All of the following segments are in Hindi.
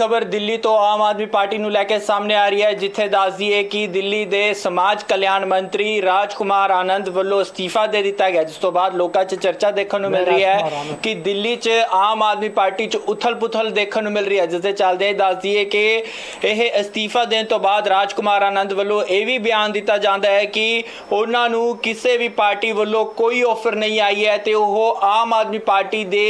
खबर दिल्ली तो आम आदमी पार्टी ਨੂੰ ਲੈ ਕੇ ਸਾਹਮਣੇ ਆ ਰਹੀ ਹੈ, ਜਿੱਥੇ ਦੱਸ ਦਈਏ ਕਿ ਦਿੱਲੀ ਦੇ ਸਮਾਜ ਕਲਿਆਣ ਮੰਤਰੀ ਰਾਜਕੁਮਾਰ ਆਨੰਦ ਵੱਲੋਂ ਅਸਤੀਫਾ ਦੇ ਦਿੱਤਾ ਗਿਆ, ਜਿਸ ਤੋਂ ਬਾਅਦ ਲੋਕਾਂ 'ਚ ਚਰਚਾ ਦੇਖਣ ਨੂੰ ਮਿਲ ਰਹੀ ਹੈ ਕਿ ਦਿੱਲੀ 'ਚ ਆਮ ਆਦਮੀ ਪਾਰਟੀ 'ਚ ਉਥਲ-ਪੁਥਲ ਦੇਖਣ ਨੂੰ ਮਿਲ ਰਹੀ ਹੈ, ਜਿਸ ਦੇ ਚੱਲਦੇ ਦੱਸ ਦਈਏ ਕਿ ਇਹ ਅਸਤੀਫਾ ਦੇਣ ਤੋਂ ਬਾਅਦ ਰਾਜਕੁਮਾਰ ਆਨੰਦ ਵੱਲੋਂ ਇਹ ਵੀ ਬਿਆਨ ਦਿੱਤਾ ਜਾਂਦਾ ਹੈ ਕਿ ਉਹਨਾਂ ਨੂੰ ਕਿਸੇ ਵੀ ਪਾਰਟੀ ਵੱਲੋਂ ਕੋਈ ਆਫਰ ਨਹੀਂ ਆਈ ਹੈ ਤੇ ਉਹ ਆਮ ਆਦਮੀ ਪਾਰਟੀ ਦੇ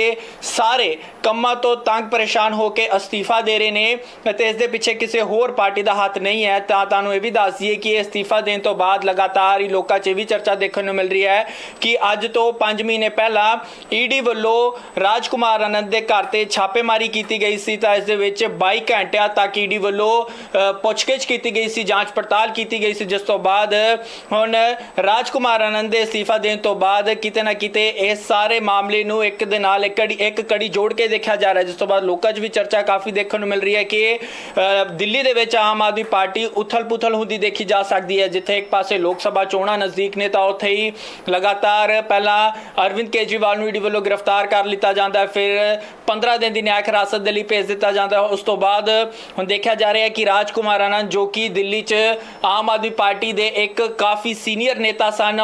ਸਾਰੇ ਕੰਮਾਂ ਤੋਂ ਤੰਗ ਪਰੇਸ਼ਾਨ ਹੋ ਕੇ ਅਸਤੀਫਾ ਦੇ ਰਹੇ ਨੇ ਅਤੇ ਇਸ ਦੇ ਪਿੱਛੇ ਕਿਸੇ ਹੋਰ ਪਾਰਟੀ ਦਾ ਹੱਥ ਨਹੀਂ ਹੈ। ਤਾਂ ਤੁਹਾਨੂੰ ਇਹ ਵੀ ਦੱਸ ਦਈਏ ਕਿ ਅਸਤੀਫਾ ਦੇਣ ਤੋਂ ਬਾਅਦ ਲਗਾਤਾਰ ਹੀ ਲੋਕਾਂ 'ਚ ਵੀ ਚਰਚਾ ਦੇਖਣ ਨੂੰ ਮਿਲ ਰਹੀ ਹੈ ਕਿ ਅੱਜ ਤੋਂ 5 ਮਹੀਨੇ ਪਹਿਲਾਂ ਈਡੀ ਵੱਲੋਂ ਰਾਜਕੁਮਾਰ ਆਨੰਦ ਦੇ ਘਰ ਤੇ ਛਾਪੇਮਾਰੀ ਕੀਤੀ ਗਈ ਸੀ, ਤਾਂ ਇਸ ਦੇ ਵਿੱਚ 22 ਘੰਟਿਆਂ ਤੱਕ ਈਡੀ ਵੱਲੋਂ ਪੁੱਛਗਿੱਛ ਕੀਤੀ ਗਈ ਸੀ, ਜਾਂਚ ਪੜਤਾਲ ਕੀਤੀ ਗਈ ਸੀ, ਜਿਸ ਤੋਂ ਬਾਅਦ ਹੁਣ ਰਾਜਕੁਮਾਰ ਆਨੰਦ ਦੇ ਅਸਤੀਫਾ ਦੇਣ ਤੋਂ ਬਾਅਦ ਕਿਤੇ ਨਾ ਕਿਤੇ ਇਸ ਸਾਰੇ ਮਾਮਲੇ ਨੂੰ ਇੱਕ ਦੇ ਨਾਲ ਇੱਕ ਕੜੀ ਜੋੜ ਕੇ ਦੇਖਿਆ ਜਾ ਰਿਹਾ, ਜਿਸ ਤੋਂ ਬਾਅਦ ਲੋਕਾਂ 'ਚ ਵੀ ਚਰਚਾ ਕਾਫੀ ਦੇਖਣ ਨੂੰ ਮਿਲ ਰਹੀ ਹੈ ਕਿ ਦਿੱਲੀ ਦੇ ਵਿੱਚ ਆਮ ਆਦਮੀ ਪਾਰਟੀ ਉਥਲ-ਪੁਥਲ ਹੁੰਦੀ ਦੇਖੀ ਜਾ ਸਕਦੀ ਹੈ। ਜਿੱਥੇ ਇੱਕ ਪਾਸੇ ਲੋਕ ਸਭਾ ਚੋਣਾਂ ਨਜ਼ਦੀਕ ਨੇ ਤਾਂ ਉੱਥੇ ਹੀ ਲਗਾਤਾਰ ਪਹਿਲਾਂ ਅਰਵਿੰਦ ਕੇਜਰੀਵਾਲ ਨੂੰ ਈਡੀ ਵੱਲੋਂ ਗ੍ਰਿਫਤਾਰ ਕਰ ਲਿੱਤਾ ਜਾਂਦਾ, ਫਿਰ 15 ਦਿਨ ਦੀ ਨਿਆਇਕ ਹਿਰਾਸਤ ਦੇ ਲਈ ਭੇਜ ਦਿੱਤਾ ਜਾਂਦਾ। ਉਸ ਤੋਂ ਬਾਅਦ ਹੁਣ ਦੇਖਿਆ ਜਾ ਰਿਹਾ ਹੈ ਕਿ ਰਾਜਕੁਮਾਰ ਆਨੰਦ ਜੋ ਕਿ ਦਿੱਲੀ 'ਚ ਆਮ ਆਦਮੀ ਪਾਰਟੀ ਦੇ ਇੱਕ ਕਾਫੀ ਸੀਨੀਅਰ ਨੇਤਾ ਸਨ,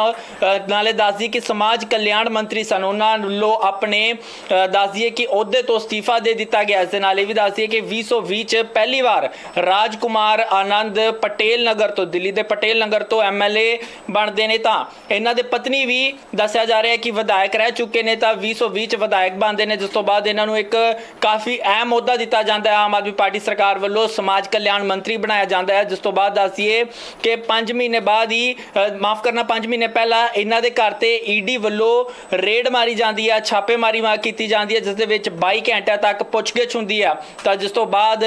ਨਾਲੇ ਦੱਸ ਦਈਏ ਕਿ ਸਮਾਜ ਕਲਿਆਣ ਮੰਤਰੀ ਸਨ, ਉਹਨਾਂ ਵੱਲੋਂ ਆਪਣੇ ਦੱਸ ਦਈਏ ਕਿ ਅਹੁਦੇ ਤੋਂ ਅਸਤੀਫਾ ਦੇ ਦਿੱਤਾ ਗਿਆ। ਇਸ ਦੇ ਨਾਲ ਇਹ ਵੀ ਦੱਸ ਦਈਏ ਕਿ 2020 ਚ ਪਹਿਲੀ ਵਾਰ ਰਾਜਕੁਮਾਰ ਆਨੰਦ ਪਟੇਲ ਨਗਰ ਤੋਂ, ਦਿੱਲੀ ਦੇ ਪਟੇਲ ਨਗਰ ਤੋਂ ਐਮਐਲਏ ਬਣਦੇ ਨੇ, ਤਾਂ ਇਹਨਾਂ ਦੇ ਪਤਨੀ ਵੀ ਦੱਸਿਆ ਜਾ ਰਿਹਾ ਹੈ ਕਿ ਵਿਧਾਇਕ ਰਹਿ ਚੁੱਕੇ ਨੇ, ਤਾਂ 2020 ਚ ਵਿਧਾਇਕ ਬਣਦੇ ਨੇ, ਜਿਸ ਤੋਂ ਬਾਅਦ ਇਹਨਾਂ ਨੂੰ ਇੱਕ ਕਾਫੀ ਅਹਿਮ ਅਹੁਦਾ ਦਿੱਤਾ ਜਾਂਦਾ ਹੈ, ਆਮ ਆਦਮੀ ਪਾਰਟੀ ਸਰਕਾਰ ਵੱਲੋਂ ਸਮਾਜ ਕਲਿਆਣ ਮੰਤਰੀ ਬਣਾਇਆ ਜਾਂਦਾ ਹੈ। ਜਿਸ ਤੋਂ ਬਾਅਦ ਦੱਸ ਦਈਏ ਕਿ 5 ਮਹੀਨੇ ਬਾਅਦ ਹੀ 5 ਮਹੀਨੇ ਪਹਿਲਾਂ ਇਹਨਾਂ ਦੇ ਘਰ ਤੇ ਈਡੀ ਵੱਲੋਂ ਰੇਡ ਮਾਰੀ ਜਾਂਦੀ ਹੈ, ਛਾਪੇਮਾਰੀ ਕੀਤੀ ਜਾਂਦੀ ਹੈ, ਜਿਸ ਦੇ ਵਿੱਚ 22 ਘੰਟਿਆਂ ਤੱਕ ਪੁੱਛਗਿੱਛ ਹੁੰਦੀ ਆ। ਤਾਂ ਜਿਸ ਤੋਂ ਬਾਅਦ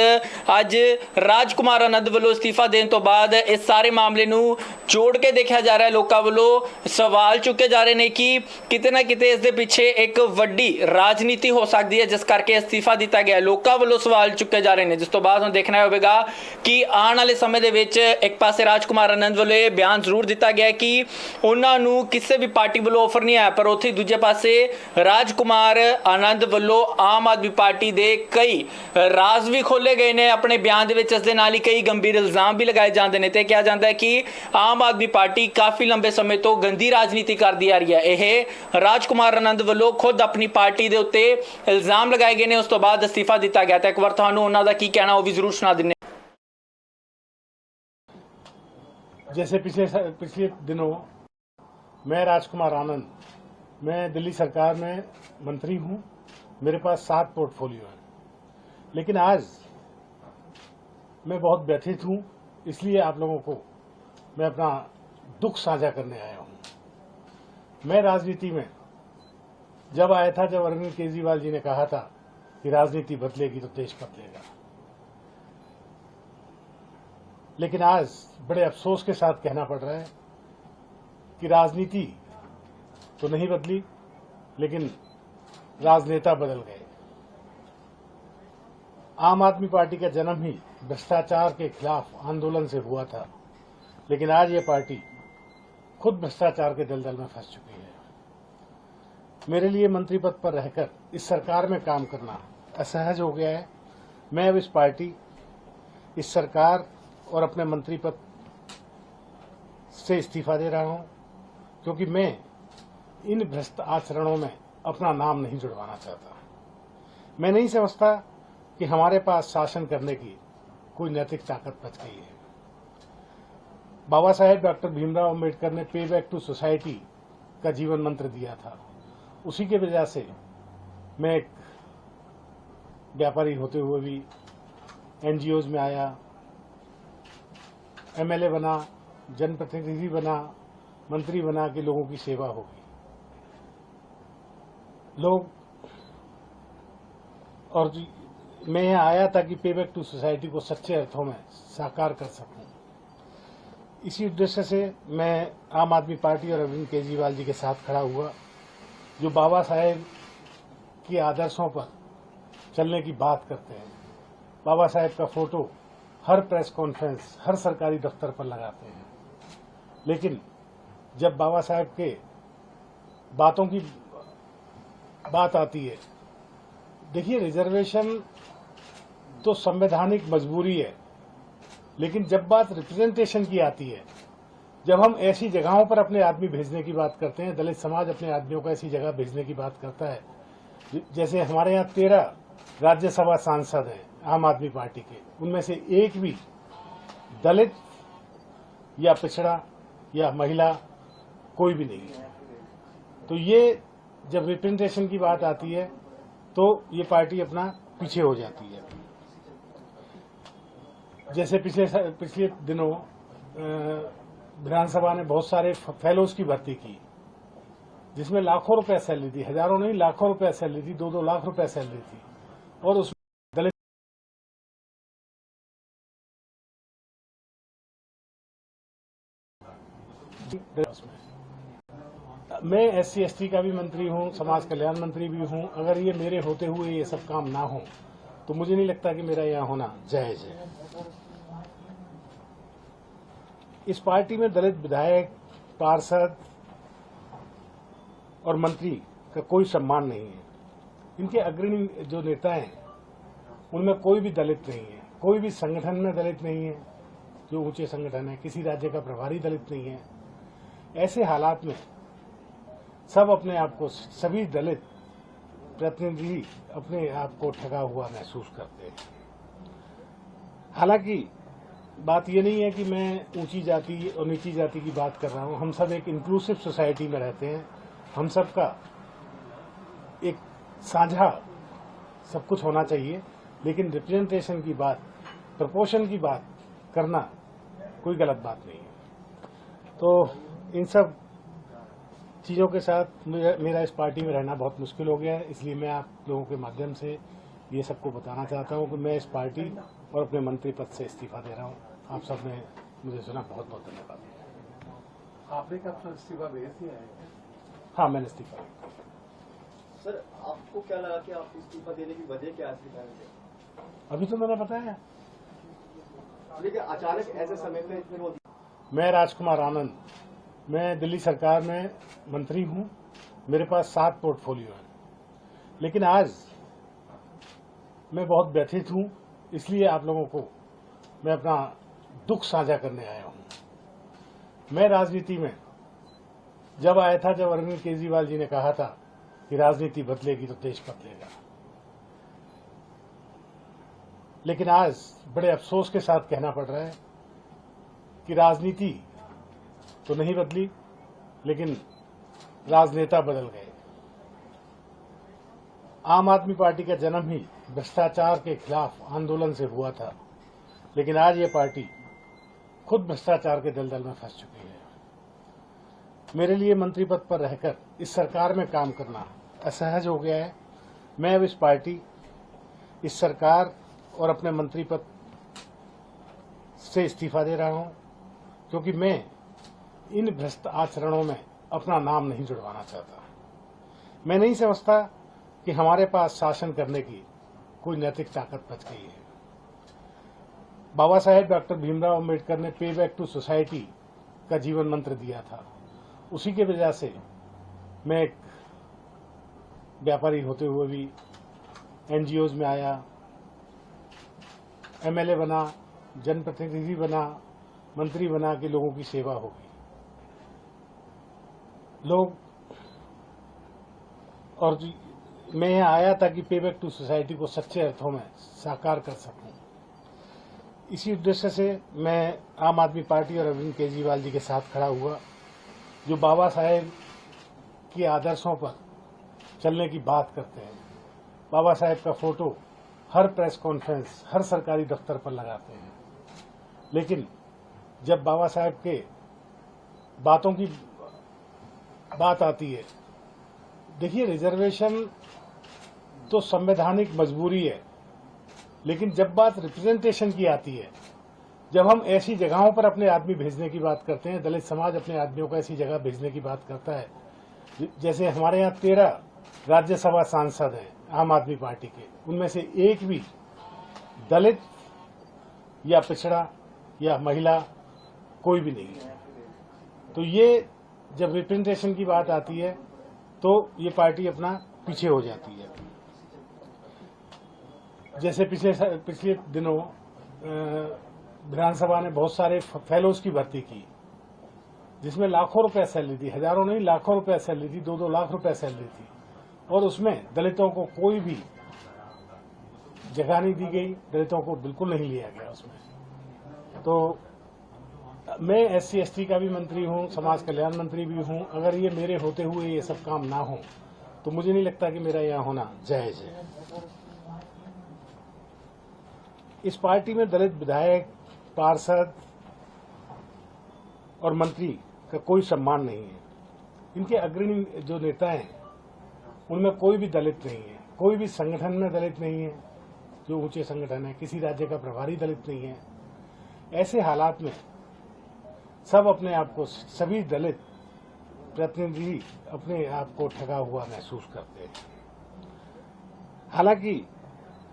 ਅੱਜ ਰਾਜਕੁਮਾਰ ਆਨੰਦ ਵੱਲੋਂ ਅਸਤੀਫਾ ਦੇਣ ਤੋਂ ਬਾਅਦ ਇਸ ਸਾਰੇ ਮਾਮਲੇ ਨੂੰ ਜੋੜ ਕੇ ਦੇਖਿਆ ਜਾ ਰਿਹਾ ਹੈ। ਲੋਕਾਂ ਵੱਲੋਂ ਸਵਾਲ ਚੁੱਕੇ ਜਾ ਰਹੇ ਨੇ ਕਿ ਕਿਤੇ ਨਾ ਕਿਤੇ ਇਸ ਦੇ ਪਿੱਛੇ ਇੱਕ ਵੱਡੀ ਰਾਜਨੀਤੀ ਹੋ ਸਕਦੀ ਹੈ, ਜਿਸ ਕਰਕੇ ਅਸਤੀਫਾ ਦਿੱਤਾ ਗਿਆ। ਲੋਕਾਂ ਵੱਲੋਂ ਸਵਾਲ ਚੁੱਕੇ ਜਾ ਰਹੇ ਨੇ, ਜਿਸ ਤੋਂ ਬਾਅਦ ਹੁਣ ਦੇਖਣਾ ਹੋਵੇਗਾ ਕਿ ਆਉਣ ਵਾਲੇ ਸਮੇਂ ਦੇ ਵਿੱਚ ਇੱਕ ਪਾਸੇ ਰਾਜਕੁਮਾਰ ਆਨੰਦ ਵੱਲੋਂ ਇਹ ਬਿਆਨ ਜ਼ਰੂਰ ਦਿੱਤਾ ਗਿਆ ਕਿ ਉਹਨਾਂ ਨੂੰ ਕਿਸੇ ਵੀ ਪਾਰਟੀ ਵੱਲੋਂ ਆਫਰ ਨਹੀਂ ਆਇਆ, ਪਰ ਉੱਥੇ ਦੂਜੇ ਪਾਸੇ ਰਾਜਕੁਮਾਰ ਆਨੰਦ ਵੱਲੋਂ ਆਮ ਆਦਮੀ ਪਾਰਟੀ ਦੇ ਕਈ ਰਾਜ਼ ਵੀ ਖੋਲੇ ਗਏ ਨੇ ਆਪਣੇ ਬਿਆਨ ਦੇ ਵਿੱਚ। ਇਸ ਦੇ ਨਾਲ ਹੀ ਕਈ ਗੰਭੀਰ ਇਲਜ਼ਾਮ ਵੀ ਲਗਾਏ ਜਾਂਦੇ ਨੇ ਤੇ ਕਿਹਾ ਜਾਂਦਾ ਹੈ ਕਿ ਆਮ ਆਦਮੀ ਪਾਰਟੀ ਕਾਫੀ ਲੰਬੇ ਸਮੇਂ ਤੋਂ ਗੰਦੀ ਰਾਜਨੀਤੀ ਕਰਦੀ ਆ ਰਹੀ ਹੈ। ਇਹ ਰਾਜਕੁਮਾਰ ਆਨੰਦ ਵੱਲੋਂ ਖੁਦ ਆਪਣੀ ਪਾਰਟੀ ਦੇ ਉੱਤੇ ਇਲਜ਼ਾਮ ਲਗਾਏ ਗਏ ਨੇ, ਉਸ ਤੋਂ ਬਾਅਦ ਅਸਤੀਫਾ ਦਿੱਤਾ ਗਿਆ। ਤਾਂ ਇੱਕ ਵਾਰ ਤੁਹਾਨੂੰ ਉਹਨਾਂ ਦਾ ਕੀ ਕਹਿਣਾ ਉਹ ਵੀ ਜ਼ਰੂਰ ਸੁਣਾ ਦਿੰਦੇ। जैसे पिछले दिनों मैं राजकुमार आनंद, मैं दिल्ली सरकार में मंत्री हूं, मेरे पास 7 पोर्टफोलियो हैं, लेकिन आज मैं बहुत व्यथित हूं, इसलिए आप लोगों को मैं अपना दुख साझा करने आया हूं। मैं राजनीति में जब आया था, जब अरविंद केजरीवाल जी ने कहा था कि राजनीति बदलेगी तो देश बदलेगा, लेकिन आज बड़े अफसोस के साथ कहना पड़ रहा है कि राजनीति तो नहीं बदली, लेकिन राजनेता बदल गए। आम आदमी पार्टी का जन्म ही भ्रष्टाचार के खिलाफ आंदोलन से हुआ था, लेकिन आज ये पार्टी खुद भ्रष्टाचार के दलदल में फंस चुकी है। मेरे लिए मंत्री पद पर रहकर इस सरकार में काम करना असहज हो गया है। मैं अब इस पार्टी, इस सरकार और अपने मंत्री पद से इस्तीफा दे रहा हूं, क्योंकि मैं इन भ्रष्ट आचरणों में अपना नाम नहीं जुड़वाना चाहता। मैं नहीं समझता कि हमारे पास शासन करने की कोई नैतिक ताकत बच गई है। बाबा साहेब डॉक्टर भीमराव अंबेडकर ने पे बैक टू सोसाइटी का जीवन मंत्र दिया था। उसी के वजह से मैं एक व्यापारी होते हुए भी एनजीओज में आया, एमएलए बना, जनप्रतिनिधि बना, मंत्री बना कि लोगों की सेवा होगी। लोग और मैं यहाँ आया था कि पे बैक टू सोसाइटी को सच्चे अर्थों में साकार कर सकूं। इसी उद्देश्य से मैं आम आदमी पार्टी और अरविंद केजरीवाल जी के साथ खड़ा हुआ, जो बाबा साहेब के आदर्शों पर चलने की बात करते हैं। बाबा साहेब का फोटो हर प्रेस कॉन्फ्रेंस, हर सरकारी दफ्तर पर लगाते हैं, लेकिन जब बाबा साहेब के बातों की बात आती है, देखिए रिजर्वेशन तो संवैधानिक मजबूरी है, लेकिन जब बात रिप्रेजेंटेशन की आती है, जब हम ऐसी जगहों पर अपने आदमी भेजने की बात करते हैं, दलित समाज अपने आदमियों को ऐसी जगह भेजने की बात करता है, जैसे हमारे यहाँ 13 राज्यसभा सांसद हैं आम आदमी पार्टी के, उनमें से एक भी दलित या पिछड़ा या महिला कोई भी नहीं है। तो ये जब रिप्रेजेंटेशन की बात आती है तो ये पार्टी अपना पीछे हो जाती है। जैसे पिछले दिनों विधानसभा ने बहुत सारे फेलोज की भर्ती की, जिसमें लाखों रुपए सैलरी थी, हजारों नहीं लाखों रुपए सैलरी थी, 2-2 लाख रुपए सैलरी थी, और उसमें दलित मैं SC ST का भी मंत्री हूं, समाज कल्याण मंत्री भी हूं। अगर ये मेरे होते हुए ये सब काम ना हो तो मुझे नहीं लगता कि मेरा यहाँ होना जायज है। इस पार्टी में दलित विधायक, पार्षद और मंत्री का कोई सम्मान नहीं है। इनके अग्रणी जो नेता हैं उनमें कोई भी दलित नहीं है, कोई भी संगठन में दलित नहीं है, जो ऊंचे संगठन है, किसी राज्य का प्रभारी दलित नहीं है। ऐसे हालात में सब अपने आप को, सभी दलित प्रतिनिधि अपने आप को ठगा हुआ महसूस करते हैं। हालांकि बात ये नहीं है कि मैं ऊंची जाति और नीची जाति की बात कर रहा हूं। हम सब एक इंक्लूसिव सोसाइटी में रहते हैं, हम सबका एक साझा सब कुछ होना चाहिए, लेकिन रिप्रेजेंटेशन की बात, प्रपोर्शन की बात करना कोई गलत बात नहीं है। तो इन सब चीज़ों के साथ मेरा इस पार्टी में रहना बहुत मुश्किल हो गया है, इसलिए मैं आप लोगों के माध्यम से ये सबको बताना चाहता हूं कि मैं इस पार्टी और अपने मंत्री पद से इस्तीफा दे रहा हूं। आप सब ने मुझे सुना, बहुत बहुत धन्यवाद। आपने कब अपना इस्तीफा भेज दिया है? हाँ, मैंने इस्तीफा दिया। सर, आपको क्या लगा कि आप इस्तीफा देने की वजह क्या है? अभी तो मैंने बताया। लेकिन अचानक ऐसे समय पे क्यों? मैं राजकुमार आनंद, मैं दिल्ली सरकार में मंत्री हूं, मेरे पास 7 पोर्टफोलियो है, लेकिन आज मैं बहुत व्यथित हूं, इसलिए आप लोगों को मैं अपना दुख साझा करने आया हूं। मैं राजनीति में जब आया था, जब अरविंद केजरीवाल जी ने कहा था कि राजनीति बदलेगी तो देश बदलेगा, लेकिन आज बड़े अफसोस के साथ कहना पड़ रहा है कि राजनीति तो नहीं बदली, लेकिन राजनेता बदल गए। आम आदमी पार्टी का जन्म ही भ्रष्टाचार के खिलाफ आंदोलन से हुआ था, लेकिन आज ये पार्टी खुद भ्रष्टाचार के दलदल में फंस चुकी है। मेरे लिए मंत्री पद पर रहकर इस सरकार में काम करना असहज हो गया है। मैं अब इस पार्टी, इस सरकार और अपने मंत्री पद से इस्तीफा दे रहा हूं, क्योंकि मैं इन भ्रष्ट आचरणों में अपना नाम नहीं जुड़वाना चाहता। मैं नहीं समझता कि हमारे पास शासन करने की कोई नैतिक ताकत बच गई है। बाबा साहेब डॉक्टर भीमराव अम्बेडकर ने पे बैक टू सोसाइटी का जीवन मंत्र दिया था। उसी के वजह से मैं एक व्यापारी होते हुए भी NGOs में आया, MLA बना, जनप्रतिनिधि बना, मंत्री बना कि लोगों की सेवा होगी। लोग और मैं यहाँ आया ताकि पे बैक टू सोसाइटी को सच्चे अर्थों में साकार कर सकूं। इसी उद्देश्य से मैं आम आदमी पार्टी और अरविंद केजरीवाल जी के साथ खड़ा हुआ, जो बाबा साहेब के आदर्शों पर चलने की बात करते हैं। बाबा साहेब का फोटो हर प्रेस कॉन्फ्रेंस, हर सरकारी दफ्तर पर लगाते हैं, लेकिन जब बाबा साहेब के बातों की बात आती है, देखिए रिजर्वेशन तो संवैधानिक मजबूरी है, लेकिन जब बात रिप्रेजेंटेशन की आती है, जब हम ऐसी जगहों पर अपने आदमी भेजने की बात करते हैं, दलित समाज अपने आदमियों को ऐसी जगह भेजने की बात करता है, जैसे हमारे यहाँ 13 राज्यसभा सांसद हैं आम आदमी पार्टी के, उनमें से एक भी दलित या पिछड़ा या महिला कोई भी नहीं है। तो ये जब रिप्रेजेंटेशन की बात आती है तो ये पार्टी अपना पीछे हो जाती है। जैसे पिछले दिनों विधानसभा ने बहुत सारे फेलोज की भर्ती की, जिसमें लाखों रुपए सैलरी थी, हजारों नहीं लाखों रुपए सैलरी थी, 2-2 लाख रुपए सैलरी थी, और उसमें दलितों को कोई भी जगह नहीं दी गई, दलितों को बिल्कुल नहीं लिया गया उसमें। तो मैं SC/ST का भी मंत्री हूं, समाज कल्याण मंत्री भी हूं। अगर ये मेरे होते हुए ये सब काम ना हो तो मुझे नहीं लगता कि मेरा यहाँ होना जायज है। इस पार्टी में दलित विधायक, पार्षद और मंत्री का कोई सम्मान नहीं है। इनके अग्रणी जो नेता हैं उनमें कोई भी दलित नहीं है, कोई भी संगठन में दलित नहीं है, जो ऊंचे संगठन है, किसी राज्य का प्रभारी दलित नहीं है। ऐसे हालात में सब अपने आप को, सभी दलित प्रतिनिधि अपने आप को ठगा हुआ महसूस करते हैं। हालांकि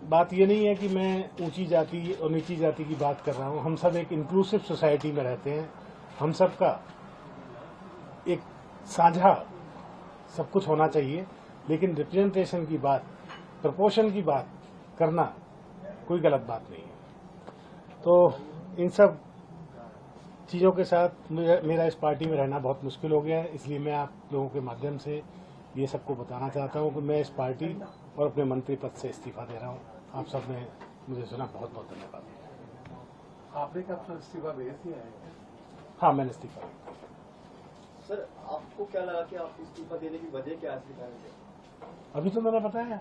बात यह नहीं है कि मैं ऊंची जाति और नीची जाति की बात कर रहा हूं। हम सब एक इंक्लूसिव सोसाइटी में रहते हैं। हम सबका एक साझा सब कुछ होना चाहिए, लेकिन रिप्रेजेंटेशन की बात, प्रपोर्शन की बात करना कोई गलत बात नहीं है। तो इन सब चीजों के साथ मेरा इस पार्टी में रहना बहुत मुश्किल हो गया है। इसलिए मैं आप लोगों के माध्यम से ये सबको बताना चाहता हूं कि मैं इस पार्टी और अपने मंत्री पद से इस्तीफा दे रहा हूं। आप सब ने मुझे सुना, बहुत बहुत धन्यवाद। आपने क्या अपना इस्तीफा भेज दिया है? हाँ, मैंने इस्तीफा दिया। सर, आपको क्या लगा कि आप इस्तीफा देने की वजह क्या असली कारण है? अभी तो मैंने बताया।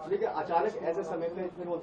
लेकिन अचानक ऐसे समय पे फिर वो